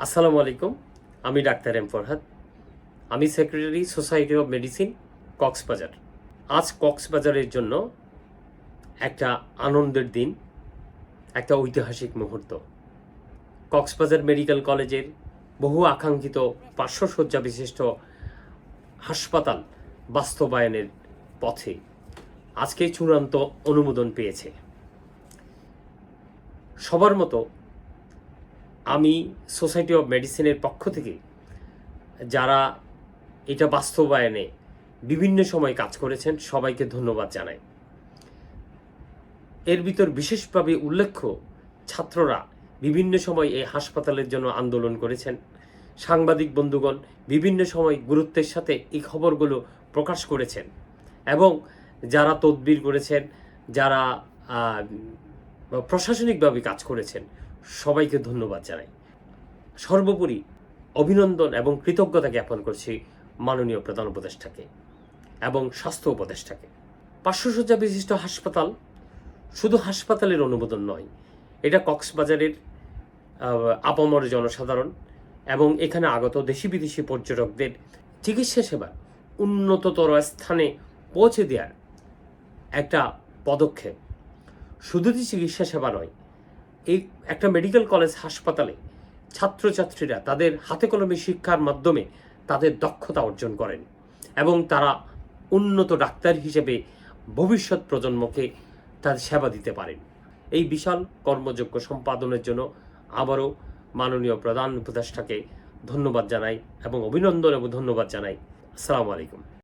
আসসালামু আলাইকুম। আমি ডাক্তার এম ফরহাদ। আমি secretary society of medicine Cox's Bazar. আজ কক্সবাজারের জন্য একটা আনন্দের দিন, একটা ঐতিহাসিক মুহূর্ত। কক্সবাজার মেডিকেল কলেজের বহু আকাঙ্ক্ষিত 500 শয্যা বিশিষ্ট হাসপাতাল বাস্তবায়নের পথে আজকে চূড়ান্ত অনুমোদন পেয়েছে। সবার মতো আমি সোসাইটি অফ মেডিসিনের পক্ষ থেকে যারা এটা বাস্তবায়নে বিভিন্ন সময় কাজ করেছেন সবাইকে ধন্যবাদ জানাই। এর ভিতর বিশেষভাবে উল্লেখ্য, ছাত্ররা বিভিন্ন সময় এই হাসপাতালের জন্য আন্দোলন করেছেন। সাংবাদিক বন্ধুগণ বিভিন্ন সময় গুরুত্বের সাথে এই খবরগুলো প্রকাশ করেছেন এবং যারা তদবির করেছেন, যারা প্রশাসনিকভাবে কাজ করেছেন, সবাইকে ধন্যবাদ জানাই। সর্বোপরি অভিনন্দন এবং কৃতজ্ঞতা জ্ঞাপন করছি মাননীয় প্রধান উপদেষ্টাকে এবং স্বাস্থ্য উপদেষ্টাকে। 500 শয্যা বিশিষ্ট হাসপাতাল শুধু হাসপাতালের অনুমোদন নয়, এটা কক্সবাজারের আপামর জনসাধারণ এবং এখানে আগত দেশি বিদেশি পর্যটকদের চিকিৎসা সেবা উন্নততর স্থানে পৌঁছে দেওয়ার একটা পদক্ষেপ। শুধু চিকিৎসা সেবা নয়, এই একটা মেডিকেল কলেজ হাসপাতালে ছাত্রছাত্রীরা তাদের হাতে কলমে শিক্ষার মাধ্যমে তাদের দক্ষতা অর্জন করেন এবং তারা উন্নত ডাক্তার হিসেবে ভবিষ্যৎ প্রজন্মকে তাদের সেবা দিতে পারেন। এই বিশাল কর্মযোগ্য সম্পাদনের জন্য আবারও মাননীয় প্রধান উপদেষ্টাকে ধন্যবাদ জানাই এবং অভিনন্দন এবং ধন্যবাদ জানাই। আসসালামু আলাইকুম।